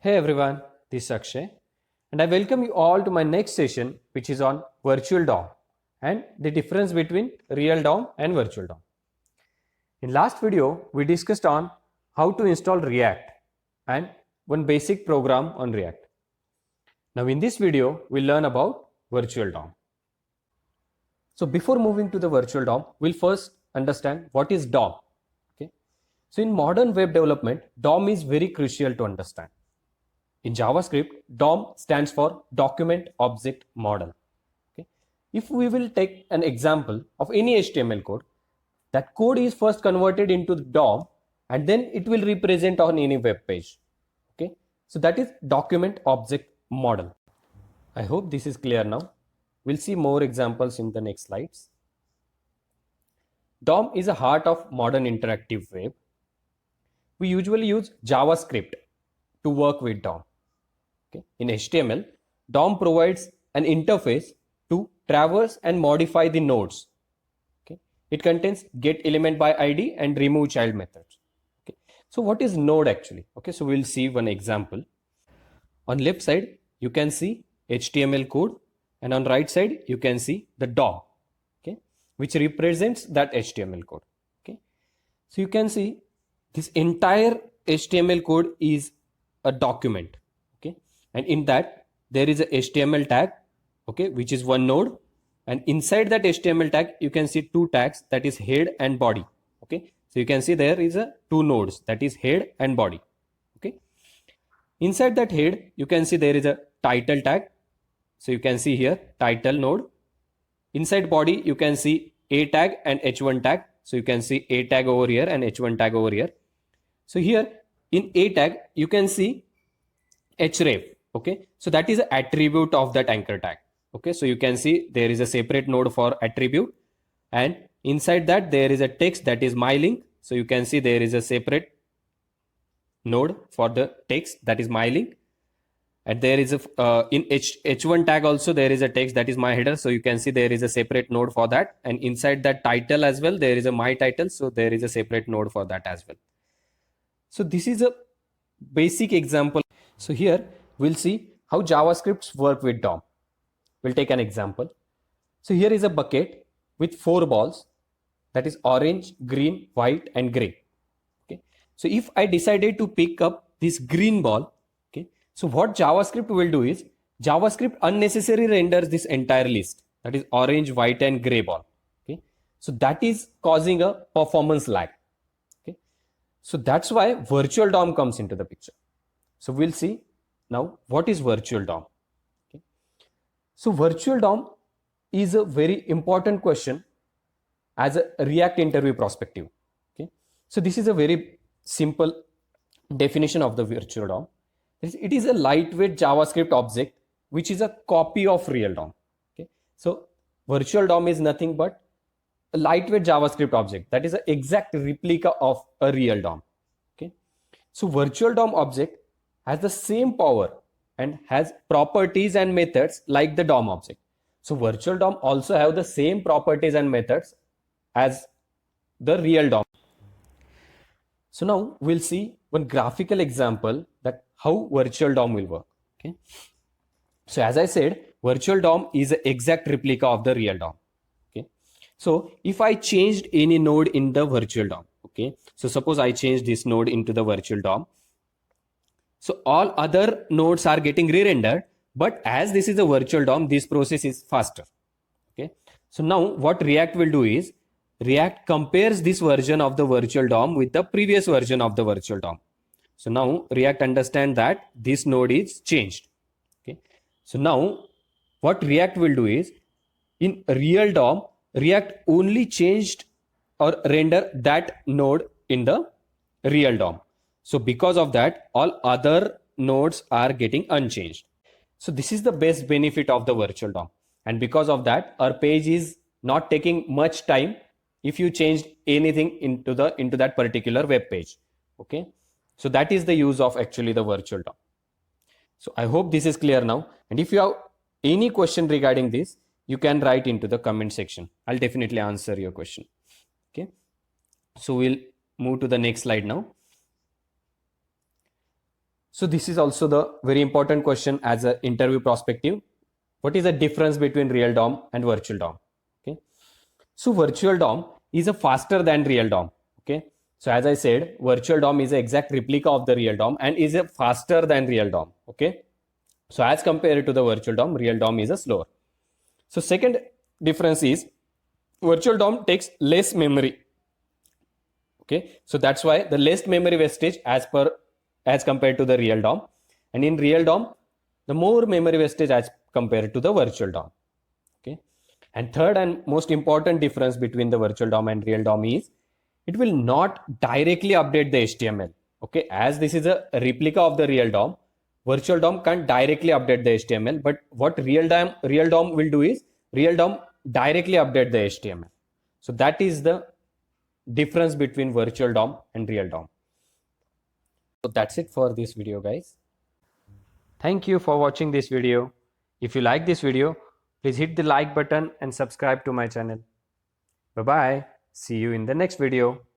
Hey everyone, this is Akshay, and I welcome you all to my next session, which is on virtual DOM and the difference between real DOM and virtual DOM. In last video, we discussed on how to install React and one basic program on React. Now in this video, we'll learn about virtual DOM. So before moving to the virtual DOM, we'll first understand what is DOM. Okay. So in modern web development, DOM is very crucial to understand. In JavaScript, DOM stands for Document Object Model. Okay. If we will take an example of any HTML code, that code is first converted into the DOM and then it will represent on any web page. Okay. So that is Document Object Model. I hope this is clear now. We'll see more examples in the next slides. DOM is a heart of modern interactive web. We usually use JavaScript to work with DOM. Okay. In HTML, DOM provides an interface to traverse and modify the nodes. Okay. It contains getElementById and removeChild methods. Okay. So what is node actually? Okay, so we'll see one example. On left side, you can see HTML code, and on right side, you can see the DOM, okay, which represents that HTML code. Okay. So you can see this entire HTML code is a document. Okay. And in that, there is a HTML tag, okay, which is one node. And inside that HTML tag, you can see two tags, that is head and body. Okay. So you can see there is a two nodes, that is head and body. Okay. Inside that head, you can see there is a title tag. So you can see here title node. Inside body, you can see a tag and h1 tag. So you can see a tag over here and h1 tag over here. So here in a tag, you can see href. Okay. So that is an attribute of that anchor tag. Okay. So you can see there is a separate node for attribute, and inside that there is a text, that is mylink. So you can see there is a separate node for the text, that is mylink. And there is a in h1 tag also there is a text, that is my header. So you can see there is a separate node for that, and inside that title as well there is a my title. So there is a separate node for that as well. So this is a basic example. So here we'll see how JavaScripts work with DOM. We'll take an example. So here is a bucket with 4 balls, that is orange, green, white and gray. Okay. So if I decided to pick up this green ball, so what JavaScript will do is, JavaScript unnecessarily renders this entire list, that is orange, white and gray ball. Okay. So that is causing a performance lag. Okay. So that's why virtual DOM comes into the picture. So we'll see now what is virtual DOM. Okay. So virtual DOM is a very important question as a React interview perspective. Okay. So this is a very simple definition of the virtual DOM. It is a lightweight JavaScript object which is a copy of real DOM. Okay. So virtual DOM is nothing but a lightweight JavaScript object that is an exact replica of a real DOM. Okay. So virtual DOM object has the same power and has properties and methods like the DOM object. So virtual DOM also have the same properties and methods as the real DOM. So now we'll see one graphical example that how virtual DOM will work. Okay. So as I said, virtual DOM is an exact replica of the real DOM. Okay. So if I changed any node in the virtual DOM, okay. So suppose I changed this node into the virtual DOM. So all other nodes are getting re-rendered, but as this is a virtual DOM, this process is faster. Okay. So now what React will do is, React compares this version of the virtual DOM with the previous version of the virtual DOM. So now React understands that this node is changed. Okay. So now what React will do is, in real DOM, React only changed or render that node in the real DOM. So because of that, all other nodes are getting unchanged. So this is the best benefit of the virtual DOM. And because of that, our page is not taking much time if you changed anything into that particular web page. Okay. So that is the use of actually the virtual DOM. So I hope this is clear now. And if you have any question regarding this, you can write into the comment section. I'll definitely answer your question. Okay. So we'll move to the next slide now. So this is also the very important question as an interview perspective. What is the difference between real DOM and virtual DOM? Okay. So virtual DOM is a faster than real DOM. Okay. So as I said, virtual DOM is an exact replica of the real DOM and is a faster than real DOM. Okay. So as compared to the virtual DOM, real DOM is a slower. So second difference is virtual DOM takes less memory. Okay. So that's why the less memory wastage as compared to the real DOM. And in real DOM, the more memory wastage as compared to the virtual DOM. Okay. And third and most important difference between the virtual DOM and real DOM is it will not directly update the HTML. Okay. As this is a replica of the real DOM, virtual DOM can't directly update the HTML, but what real DOM will do is real DOM directly update the HTML. So that is the difference between virtual DOM and real DOM. So that's it for this video, guys. Thank you for watching this video. If you like this video, please hit the like button and subscribe to my channel. Bye bye. See you in the next video.